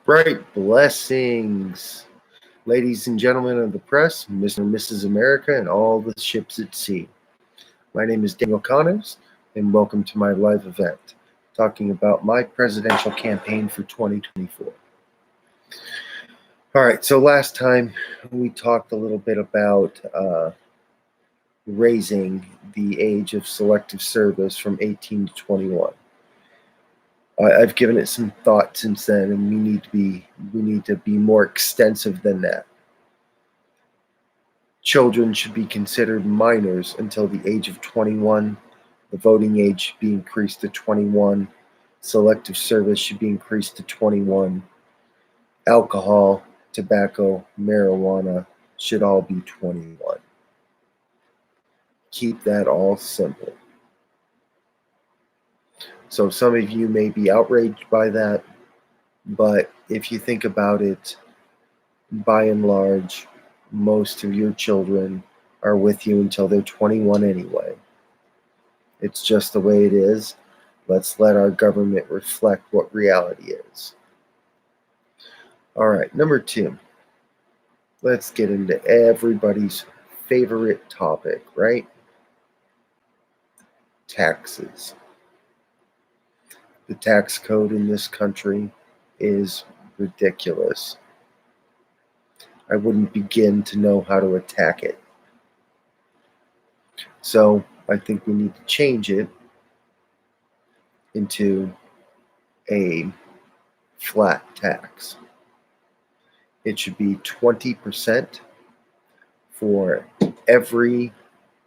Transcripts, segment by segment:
Bright blessings, ladies and gentlemen of the press, Mr. and Mrs. America, and all the ships at sea. My name is Daniel Connors, and welcome to my live event talking about my presidential campaign for 2024. All right, so last time we talked a little bit about raising the age of selective service from 18 to 21. I've given it some thought since then, and we need to be more extensive than that. Children should be considered minors until the age of 21. The voting age should be increased to 21. Selective service should be increased to 21. Alcohol, tobacco, marijuana should all be 21. Keep that all simple. So some of you may be outraged by that, but if you think about it, by and large, most of your children are with you until they're 21 anyway. It's just the way it is. Let's let our government reflect what reality is. All right, number 2. Let's get into everybody's favorite topic, right? Taxes. The tax code in this country is ridiculous. I wouldn't begin to know how to attack it. So I think we need to change it into a flat tax. It should be 20% for every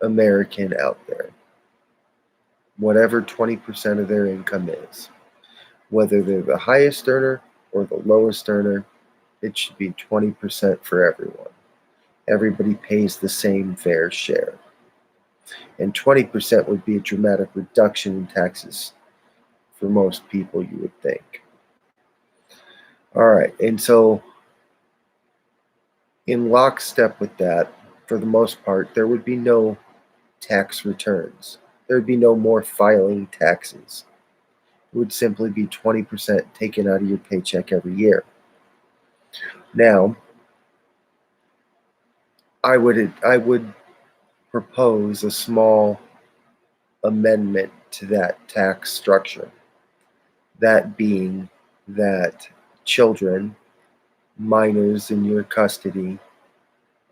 American out there, whatever 20% of their income is. Whether they're the highest earner or the lowest earner, it should be 20% for everyone. Everybody pays the same fair share. And 20% would be a dramatic reduction in taxes for most people, you would think. All right, and so in lockstep with that, for the most part, there would be no tax returns. There would be no more filing taxes. It would simply be 20% taken out of your paycheck every year. Now, I would propose a small amendment to that tax structure. That being that children, minors in your custody,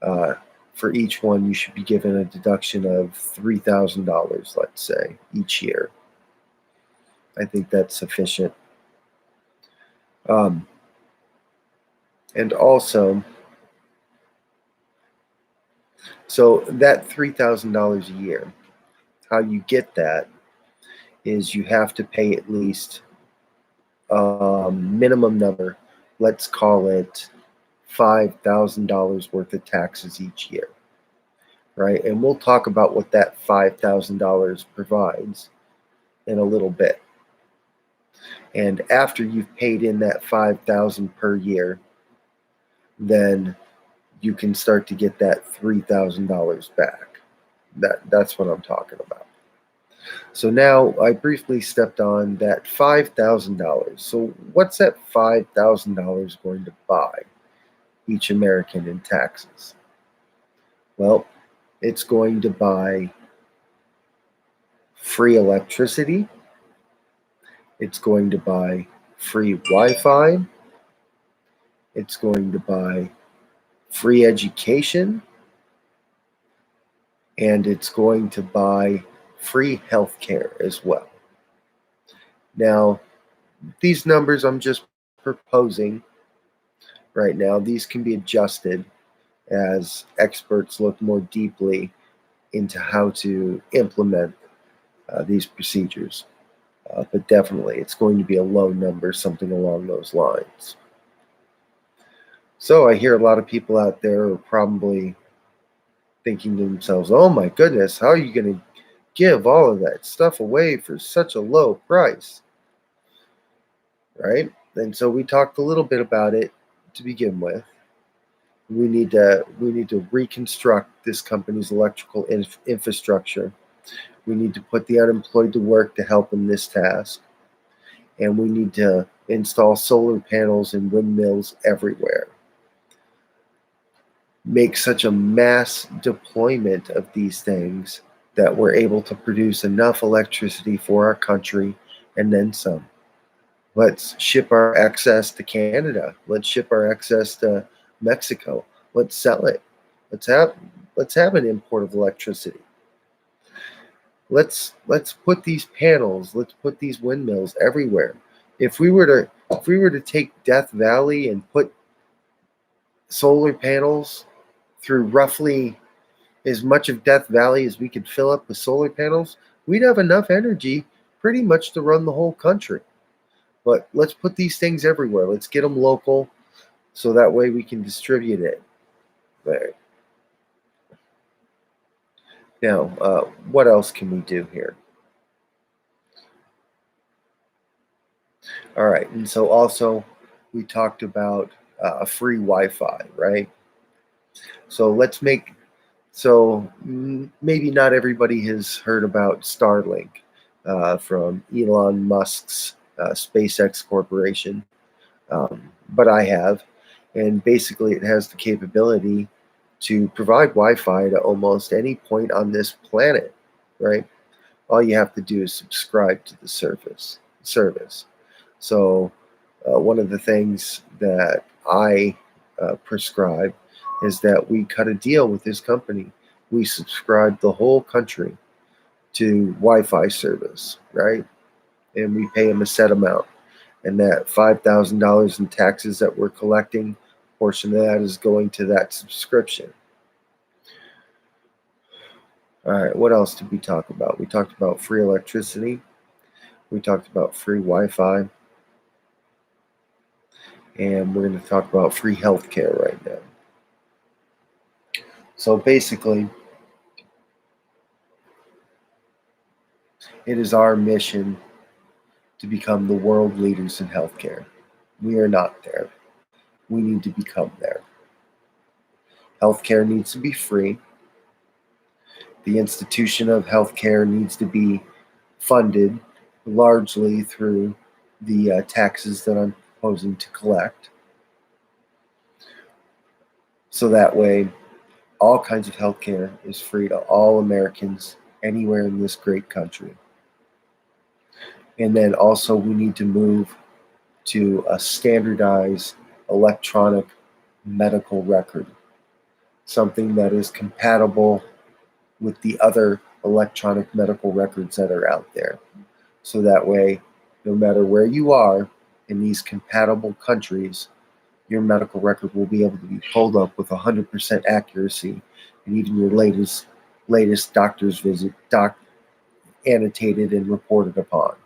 for each one you should be given a deduction of $3,000, let's say, each year. I think that's sufficient. And also, so that $3,000 a year, how you get that is you have to pay at least minimum number, let's call it $5,000 worth of taxes each year, right? And we'll talk about what that $5,000 provides in a little bit. And after you've paid in that $5,000 per year, then you can start to get that $3,000 back. That's what I'm talking about. So now I briefly stepped on that $5,000. So what's that $5,000 going to buy each American in taxes? Well, it's going to buy free electricity. It's going to buy free Wi-Fi. It's going to buy free education. And it's going to buy free health care as well. Now, these numbers I'm just proposing right now. These can be adjusted as experts look more deeply into how to implement these procedures. But definitely, it's going to be a low number, something along those lines. So I hear a lot of people out there are probably thinking to themselves, oh my goodness, how are you going to give all of that stuff away for such a low price? Right? And so we talked a little bit about it to begin with. We need to reconstruct this company's electrical infrastructure. We need to put the unemployed to work to help in this task. And we need to install solar panels and windmills everywhere. Make such a mass deployment of these things that we're able to produce enough electricity for our country and then some. Let's ship our excess to Canada. Let's ship our excess to Mexico. Let's sell it. Let's have let's have an import of electricity. Let's put these panels, let's put these windmills everywhere. If we were to take Death Valley and put solar panels through roughly as much of Death Valley as we could fill up with solar panels, we'd have enough energy pretty much to run the whole country. But let's put these things everywhere. Let's get them local so that way we can distribute it. There. Now, what else can we do here? All right, and so also we talked about free Wi-Fi, right? So maybe not everybody has heard about Starlink from Elon Musk's SpaceX Corporation, but I have, and basically it has the capability to provide Wi-Fi to almost any point on this planet, right? All you have to do is subscribe to the service. So one of the things that I prescribe is that we cut a deal with this company. We subscribe the whole country to Wi-Fi service, right? And we pay them a set amount. And that $5,000 in taxes that we're collecting, portion of that is going to that subscription. All right, what else did we talk about? We talked about free electricity. We talked about free Wi-Fi. And we're going to talk about free healthcare right now. So basically, it is our mission to become the world leaders in healthcare. We are not there. We need to become there. Healthcare needs to be free. The institution of healthcare needs to be funded largely through the taxes that I'm proposing to collect. So that way, all kinds of healthcare is free to all Americans anywhere in this great country. And then also we need to move to a standardized electronic medical record, something that is compatible with the other electronic medical records that are out there. So that way, no matter where you are in these compatible countries, your medical record will be able to be pulled up with 100% accuracy, and even your latest doctor's visit annotated and reported upon.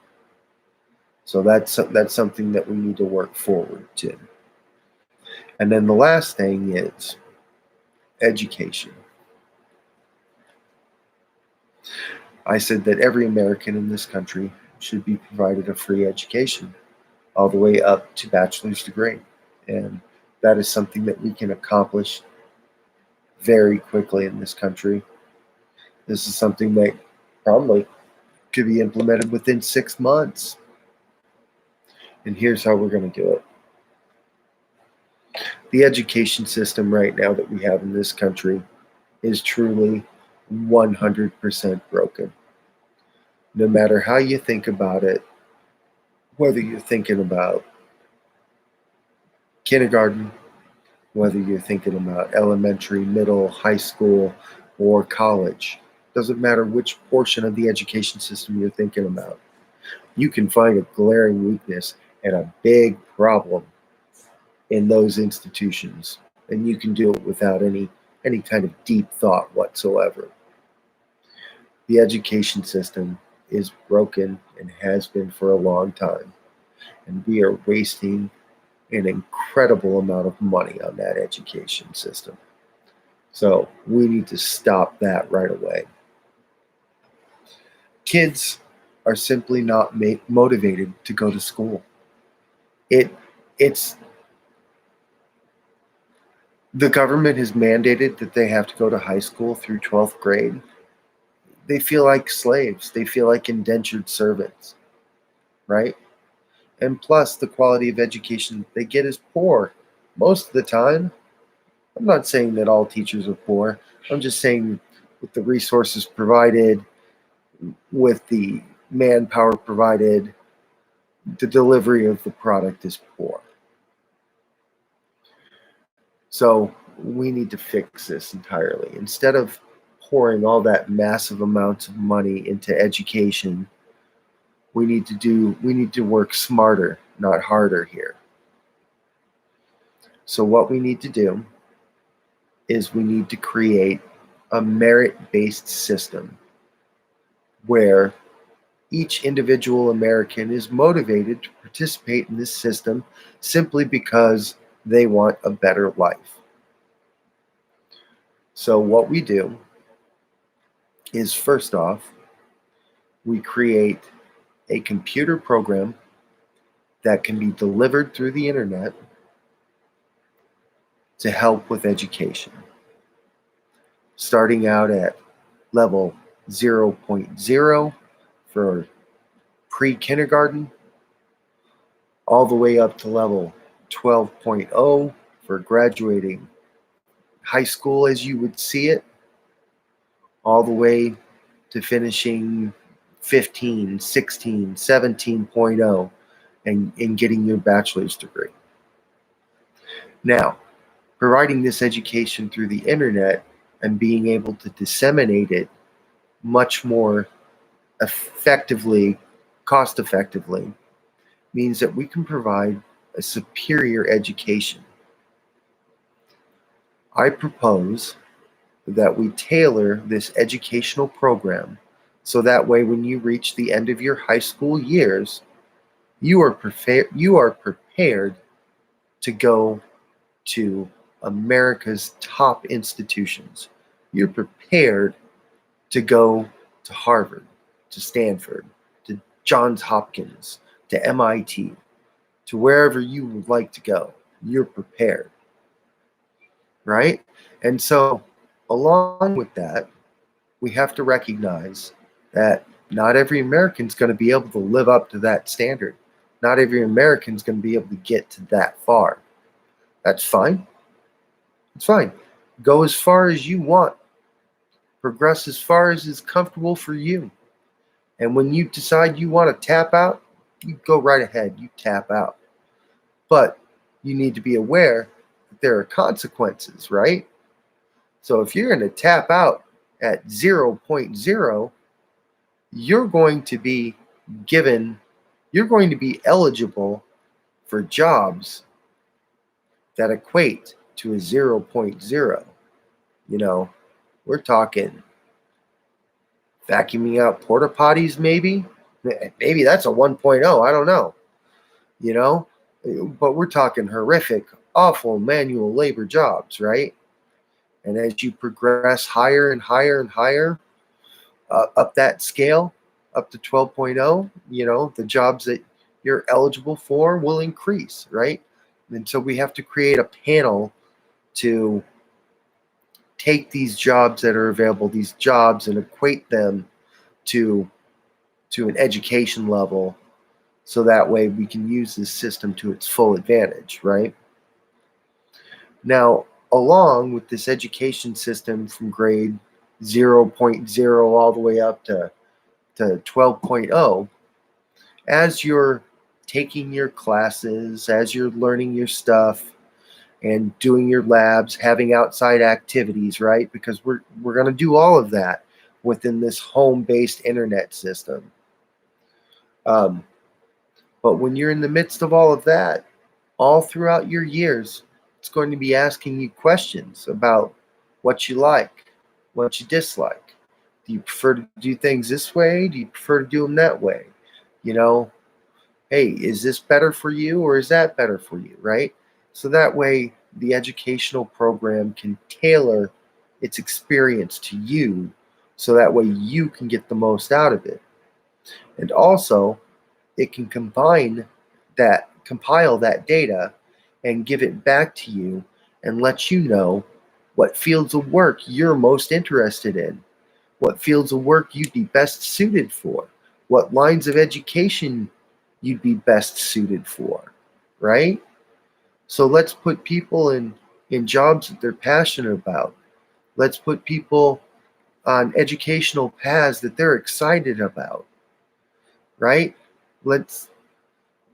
So that's something that we need to work forward to. And then the last thing is education. I said that every American in this country should be provided a free education all the way up to bachelor's degree. And that is something that we can accomplish very quickly in this country. This is something that probably could be implemented within 6 months. And here's how we're going to do it. The education system right now that we have in this country is truly 100% broken. No matter how you think about it, whether you're thinking about kindergarten, whether you're thinking about elementary, middle, high school, or college, doesn't matter which portion of the education system you're thinking about, you can find a glaring weakness and a big problem in those institutions, and you can do it without any kind of deep thought whatsoever. The education system is broken and has been for a long time, and we are wasting an incredible amount of money on that education system. So we need to stop that right away. Kids are simply not motivated to go to school. It's the government has mandated that they have to go to high school through 12th grade. They feel like slaves. They feel like indentured servants, right? And plus, the quality of education they get is poor most of the time. I'm not saying that all teachers are poor. I'm just saying with the resources provided, with the manpower provided, the delivery of the product is poor. So we need to fix this entirely. Instead of pouring all that massive amounts of money into education, we need to work smarter, not harder here. So what we need to do is we need to create a merit-based system where each individual American is motivated to participate in this system simply because they want a better life. So what we do is, first off, we create a computer program that can be delivered through the internet to help with education, starting out at level 0.0 for pre-kindergarten, all the way up to level 12.0 for graduating high school as you would see it, all the way to finishing 15, 16, 17.0 and getting your bachelor's degree. Now, providing this education through the internet and being able to disseminate it much more effectively, cost effectively, means that we can provide a superior education. I propose that we tailor this educational program so that way when you reach the end of your high school years, you are prepared to go to America's top institutions. You're prepared to go to Harvard, to Stanford, to Johns Hopkins, to MIT, to wherever you would like to go. You're prepared, right? And so along with that, we have to recognize that not every American is going to be able to live up to that standard. Not every American is going to be able to get to that far. That's fine. It's fine. Go as far as you want. Progress as far as is comfortable for you. And when you decide you want to tap out, you go right ahead. You tap out. But you need to be aware that there are consequences, right? So if you're going to tap out at 0.0, you're going to be eligible for jobs that equate to a 0.0. You know, we're talking vacuuming out porta potties, maybe that's a 1.0. I don't know, you know, but we're talking horrific, awful manual labor jobs, right? And as you progress higher and higher and higher up that scale, up to 12.0, you know, the jobs that you're eligible for will increase, right? And so we have to create a panel to take these jobs that are available, these jobs, and equate them to an education level, so that way we can use this system to its full advantage, right? Now, along with this education system from grade 0.0 all the way up to 12.0, as you're taking your classes, as you're learning your stuff and doing your labs, having outside activities, right? Because we're going to do all of that within this home-based internet system. But when you're in the midst of all of that, all throughout your years, it's going to be asking you questions about what you like, what you dislike. Do you prefer to do things this way? Do you prefer to do them that way? You know, hey, is this better for you or is that better for you, right? So that way the educational program can tailor its experience to you, so that way you can get the most out of it. And also, it can compile that data and give it back to you and let you know what fields of work you're most interested in, what fields of work you'd be best suited for, what lines of education you'd be best suited for, right? So let's put people in jobs that they're passionate about. Let's put people on educational paths that they're excited about, right? Let's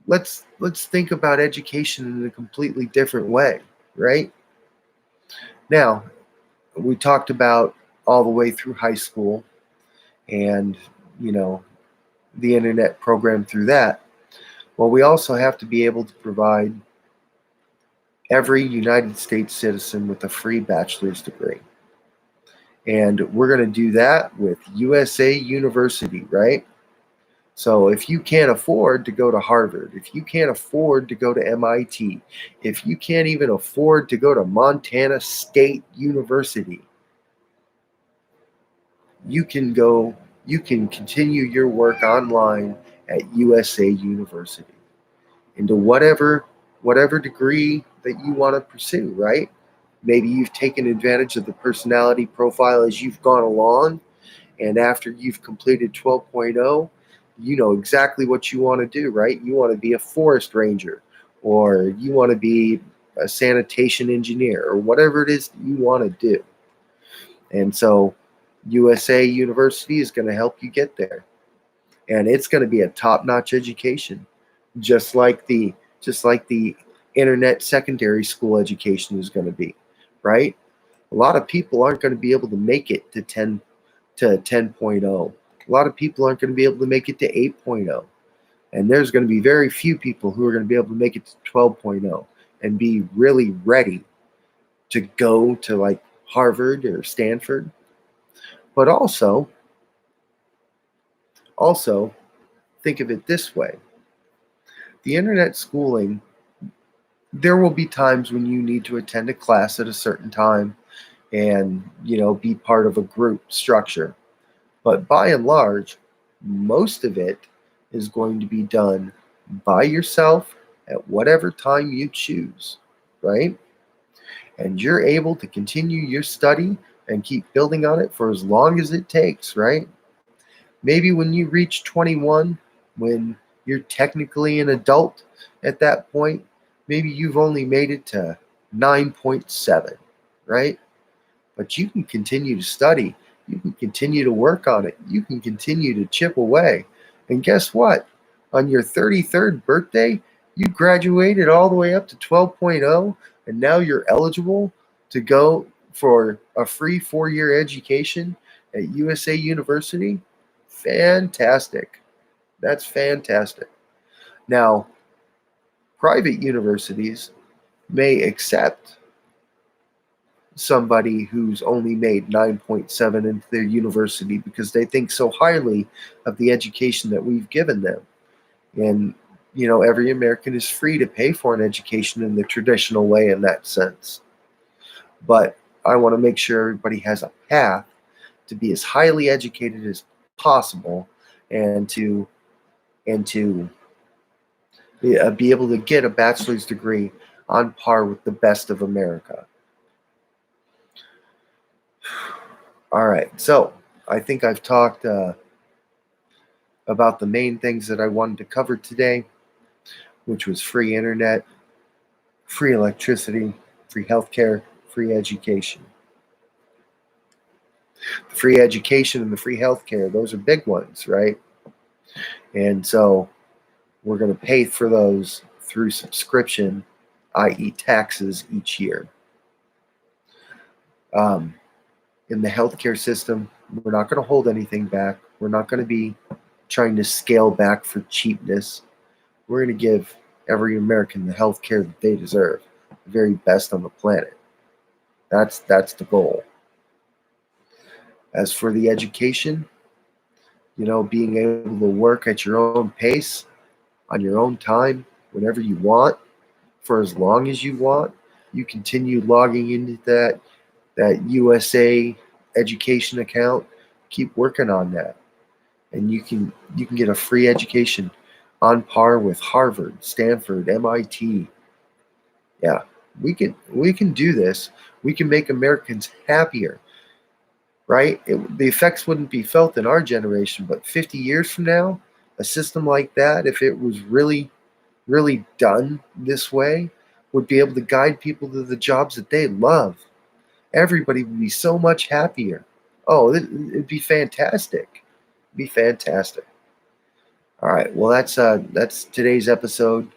let's think about education in a completely different way, right? Now, we talked about all the way through high school and, you know, the internet program through that. Well, we also have to be able to provide every United States citizen with a free bachelor's degree. And we're going to do that with USA University, right? So if you can't afford to go to Harvard, if you can't afford to go to MIT, if you can't even afford to go to Montana State University, you can continue your work online at USA University into whatever degree that you want to pursue, right? Maybe you've taken advantage of the personality profile as you've gone along, and after you've completed 12.0, you know exactly what you want to do, right? You want to be a forest ranger, or you want to be a sanitation engineer, or whatever it is that you want to do. And so USA University is going to help you get there. And it's going to be a top-notch education, just like the internet secondary school education is going to be, right? A lot of people aren't going to be able to make it to 10.0. A lot of people aren't going to be able to make it to 8.0. And there's going to be very few people who are going to be able to make it to 12.0 and be really ready to go to like Harvard or Stanford. But also think of it this way. The internet schooling, there will be times when you need to attend a class at a certain time and, be part of a group structure. But by and large, most of it is going to be done by yourself at whatever time you choose, right? And you're able to continue your study and keep building on it for as long as it takes, right? Maybe when you reach 21, when you're technically an adult at that point, maybe you've only made it to 9.7, right? But you can continue to study. You can continue to work on it. You can continue to chip away. And guess what? On your 33rd birthday, you graduated all the way up to 12.0, and now you're eligible to go for a free 4-year education at USA University. Fantastic. That's fantastic. Now, private universities may accept somebody who's only made 9.7 into their university because they think so highly of the education that we've given them. And, every American is free to pay for an education in the traditional way in that sense. But I want to make sure everybody has a path to be as highly educated as possible and to be able to get a bachelor's degree on par with the best of America. All right, so I think I've talked about the main things that I wanted to cover today, which was free internet, free electricity, free healthcare, free education. The free education and the free healthcare, those are big ones, right? And so we're going to pay for those through subscription, i.e. taxes each year. In the healthcare system, we're not going to hold anything back. We're not going to be trying to scale back for cheapness. We're going to give every American the health care that they deserve, the very best on the planet. That's the goal. As for the education, being able to work at your own pace, on your own time, whenever you want, for as long as you want, you continue logging into that USA education account, keep working on that. And you can get a free education on par with Harvard, Stanford, MIT. Yeah, we can do this. We can make Americans happier, right? The effects wouldn't be felt in our generation, but 50 years from now, A system like that, if it was really, really done this way, would be able to guide people to the jobs that they love. Everybody would be so much happier. Oh, it'd be fantastic. It'd be fantastic. All right. Well, that's today's episode.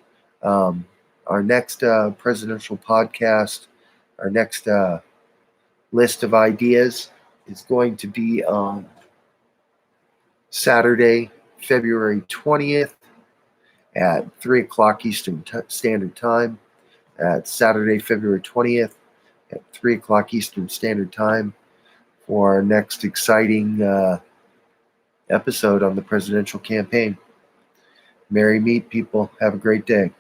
Um, our next presidential podcast, our next list of ideas is going to be on Saturday, February 20th at 3 o'clock Eastern Standard Time. At Saturday, February 20th at 3 o'clock Eastern Standard Time for our next exciting episode on the presidential campaign. Merry meet, people. Have a great day.